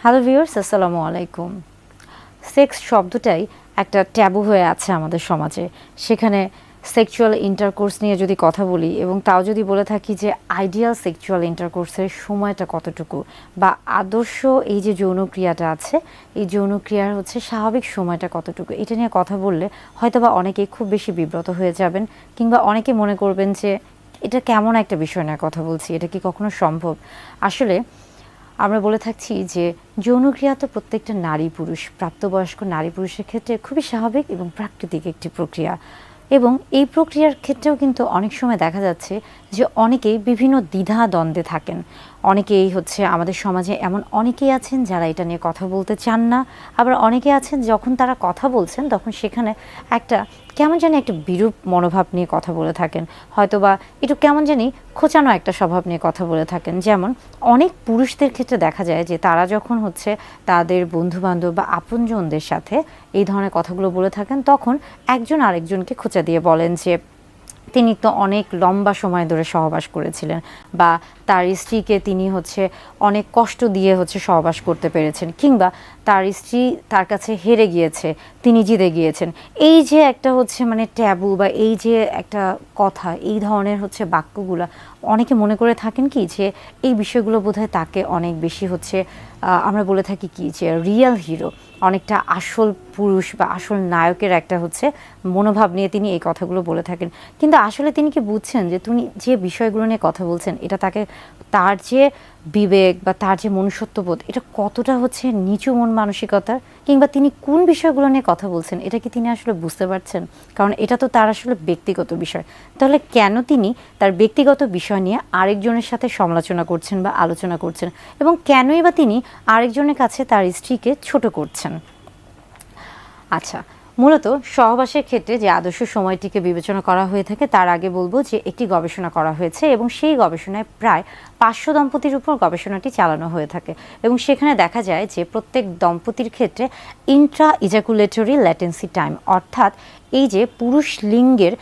Hello viewers, আসসালামু আলাইকুম। Sex শব্দটাই একটা ট্যাবু হয়ে আছে আমাদের সমাজে। সেখানে সেক্সুয়াল ইন্টারকোর্স নিয়ে যদি কথা বলি এবং তাও যদি বলে থাকি যে আইডিয়াল সেক্সুয়াল ইন্টারকোর্সের সময়টা কতটুকু বা আদর্শ এই যে যৌনক্রিয়াটা আছে, এই যৌনক্রিয়ার স্বাভাবিক সময়টা কতটুকু, এটা নিয়ে কথা বললে হয়তোবা অনেকেই খুব বেশি বিব্রত হয়ে যাবেন, কিংবা অনেকে মনে করবেন যে এটা কেমন একটা বিষয় নিয়ে কথা বলছি, এটা কি কখনো সম্ভব। আসলে আমরা বলে থাকছি যে যৌনক্রিয়া তো প্রত্যেকটা নারী পুরুষ, প্রাপ্তবয়স্ক নারী পুরুষের ক্ষেত্রে খুবই স্বাভাবিক এবং প্রাকৃতিক একটি প্রক্রিয়া। এবং এই প্রক্রিয়ার ক্ষেত্রেও কিন্তু অনেক সময় দেখা যাচ্ছে যে অনেকেই বিভিন্ন দ্বিধা দ্বন্দ্বে থাকেন। অনেকেই আমাদের সমাজে এমন অনেকেই আছেন যারা এটা নিয়ে কথা বলতে চান না, আবার অনেকে আছেন যখন তারা কথা বলছেন তখন সেখানে একটা কেমন জানি একটা বিরূপ মনোভাব নিয়ে কথা বলে থাকেন, হয়তোবা একটু কেমন জানি খোঁচানো একটা স্বভাব নিয়ে কথা বলে থাকেন। যেমন অনেক পুরুষদের ক্ষেত্রে দেখা যায় যে তারা যখন তাদের বন্ধুবান্ধব বা আপনজনদের সাথে এই ধরনের কথাগুলো বলে থাকেন, তখন একজন আরেকজনকে খোঁচা দিয়ে বলেন যে তিনি তো অনেক লম্বা সময় ধরে সহবাস করেছিলেন, বা তার স্ত্রীকে তিনি অনেক কষ্ট দিয়ে সহবাস করতে পেরেছেন, কিংবা তার স্ত্রী তার কাছে হেরে গিয়েছে, তিনি জিতে গিয়েছেন। এই যে একটা মানে ট্যাবু বা এই যে একটা কথা, এই ধরনের বাক্যগুলো অনেকে মনে করে থাকেন কি যে এই বিষয়গুলো বোধহয় তাকে অনেক বেশি আমরা বলে থাকি কি যে রিয়েল হিরো, অনেকটা আসল পুরুষ বা আসল নায়কের একটা মনোভাব নিয়ে তিনি এই কথাগুলো বলে থাকেন। কিন্তু আসলে তিনি কি বুঝছেন যে তিনি যে বিষয়গুলো নিয়ে কথা বলছেন এটা তার যে বিবেক বা তার যে মনুষ্যত্ববোধ, এটা কতটা নিচু মন মানসিকতার, কিংবা তিনি কোন বিষয়গুলো নিয়ে কথা বলছেন এটা কি তিনি আসলে বুঝতে পারছেন? কারণ এটা তো তার আসলে ব্যক্তিগত বিষয়। তাহলে কেন তিনি তার ব্যক্তিগত বিষয় নিয়ে আরেকজনের সাথে সমালোচনা করছেন বা আলোচনা করছেন, এবং কেনই বা তিনি আরেকজনের কাছে তার স্ত্রীকে ছোট করছেন? আচ্ছা, মূলত সহবাসের ক্ষেত্রে যে আদর্শ সময়টিকে বিবেচনা করা হয়ে থাকে তার আগে বলবো যে একটি গবেষণা করা হয়েছে, এবং সেই গবেষণায় প্রায় 500 দম্পতির উপর গবেষণাটি চালানো হয়ে থাকে, এবং সেখানে দেখা যায় যে প্রত্যেক দম্পতির ক্ষেত্রে ইন্ট্রা ইজাকুলেটরি ল্যাটেন্সি টাইম, অর্থাৎ এই যে পুরুষ লিঙ্গের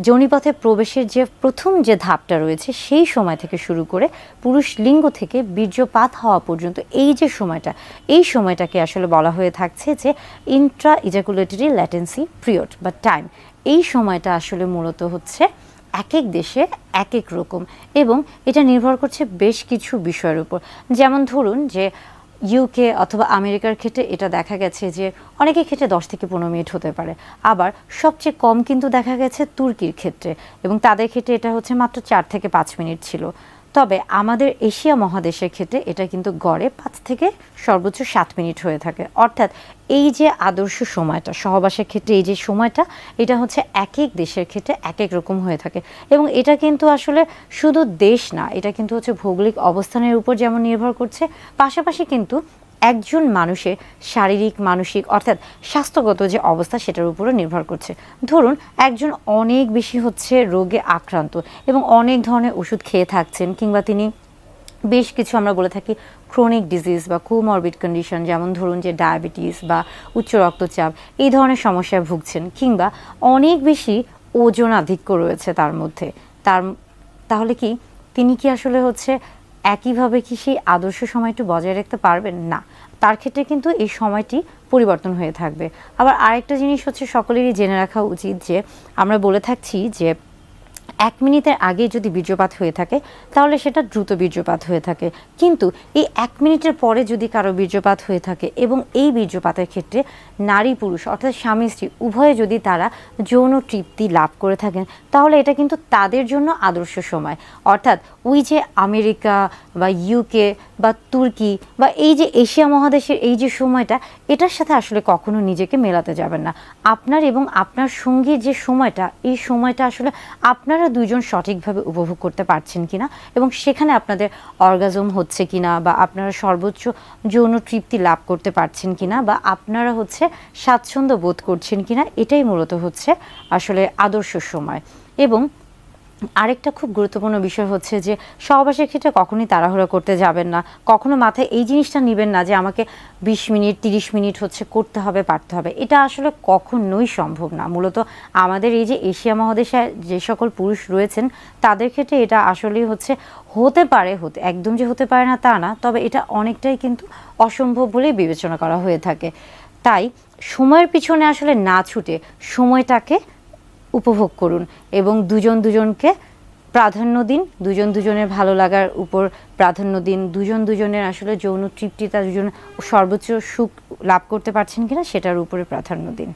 যোনিপথে প্রবেশের যে প্রথম যে ধাপটা রয়েছে সেই সময় থেকে শুরু করে পুরুষ লিঙ্গ থেকে বীর্যপাত হওয়া পর্যন্ত এই যে সময়টা, এই সময়টাকে আসলে বলা হয়ে থাকছে যে ইন্ট্রা ইজাকুলেটরি ল্যাটেন্সি পিরিয়ড বা টাইম। এই সময়টা আসলে মূলত এক এক দেশে এক এক রকম, এবং এটা নির্ভর করছে বেশ কিছু বিষয়ের উপর। যেমন ধরুন যে ইউকে অথবা আমেরিকার ক্ষেত্রে এটা দেখা গেছে যে অনেকের ক্ষেত্রে 10 থেকে 15 মিনিট হতে পারে, আবার সবচেয়ে কম কিন্তু দেখা গেছে তুর্কির ক্ষেত্রে, এবং তাদের ক্ষেত্রে এটা মাত্র 4 থেকে 5 মিনিট ছিল। তবে আমাদের এশিয়া মহাদেশের ক্ষেত্রে এটা কিন্তু গড়ে 5 থেকে সর্বোচ্চ 7 মিনিট হয়ে থাকে। অর্থাৎ এই যে আদর্শ সময়টা সহবাসের ক্ষেত্রে, এই যে সময়টা, এটা এক এক দেশের ক্ষেত্রে এক এক রকম হয়ে থাকে। এবং এটা কিন্তু আসলে শুধু দেশ না, এটা কিন্তু ভৌগোলিক অবস্থানের উপর যেমন নির্ভর করছে, পাশাপাশি কিন্তু একজন মানুষের শারীরিক মানসিক অর্থাৎ স্বাস্থ্যগত যে অবস্থা সেটার উপরও নির্ভর করছে। ধরুন একজন অনেক বেশি রোগে আক্রান্ত এবং অনেক ধরনের ওষুধ খেয়ে থাকছেন, কিংবা তিনি বেশ কিছু আমরা বলে থাকি ক্রনিক ডিজিজ বা কোমরবিড কন্ডিশন, যেমন ধরুন যে ডায়াবেটিস বা উচ্চ রক্তচাপ, এই ধরনের সমস্যায় ভুগছেন, কিংবা অনেক বেশি ওজন আধিক্য রয়েছে তার মধ্যে, তাহলে কি তিনি কি আসলে একইভাবে কি সেই আদর্শ সময়টি বজায় রাখতে পারবেন? না, তার ক্ষেত্রে কিন্তু এই সময়টি পরিবর্তন হয়ে থাকবে। আবার আরেকটা জিনিস সকলেরই জেনে রাখা উচিত যে আমরা বলে থাকছি যে 1 মিনিটের আগে যদি বীর্যপাত হয়ে থাকে তাহলে সেটা দ্রুত বীর্যপাত হয়ে থাকে, কিন্তু এই 1 মিনিটের পরে যদি কারো বীর্যপাত হয়ে থাকে এবং এই বীর্যপাতের ক্ষেত্রে নারী পুরুষ অর্থাৎ স্বামী স্ত্রী উভয়ে যদি তারা যৌন তৃপ্তি লাভ করে থাকেন, তাহলে এটা কিন্তু তাদের জন্য আদর্শ সময়। অর্থাৎ ওই যে আমেরিকা বা ইউকে বা তুর্কি বা এই যে এশিয়া মহাদেশের এই যে সময়টা, এটার সাথে আসলে কখনো নিজেকে মেলাতে যাবেন না। আপনার এবং আপনার সঙ্গীর যে সময়টা, এই সময়টা আসলে আপনারা দুইজন সঠিকভাবে উপভোগ করতে পারছেন কিনা, এবং সেখানে আপনাদের অর্গাজম হচ্ছে কিনা, বা আপনারা সর্বোচ্চ যৌন তৃপ্তি লাভ করতে পারছেন কিনা, বা আপনারা স্বাচ্ছন্দ্য বোধ করছেন কিনা, এটাই মূলত আসলে আদর্শ সময়। এবং আরেকটা খুব গুরুত্বপূর্ণ বিষয় হচ্ছে যে সহবাসের ক্ষেত্রে কখনোই তাড়াহুড়ো করতে যাবেন না, কখনো মাথায় এই জিনিসটা নেবেন না যে আমাকে 20 মিনিট 30 মিনিট হচ্ছে করতে হবে পারতে হবে, এটা আসলে কখনোই সম্ভব না। মূলত আমাদের এই যে এশিয়া মহাদেশে যে সকল পুরুষ রয়েছেন তাদের ক্ষেত্রে এটা আসলেই হচ্ছে হতে পারে, একদম যে হতে পারে না তা না, তবে এটা অনেকটাই কিন্তু অসম্ভব বলেই বিবেচনা করা হয়ে থাকে। তাই সময়ের পিছনে আসলে না ছুটে সময়টাকে উপভোগ করুন এবং দুজন দুজনকে প্রাধান্য দিন, দুজন দুজনের ভালো লাগার উপর প্রাধান্য দিন, দুজন দুজনের আসলে যৌন তৃপ্তিটা দুজন সর্বোচ্চ সুখ লাভ করতে পারছেন কিনা সেটার উপরে প্রাধান্য দিন।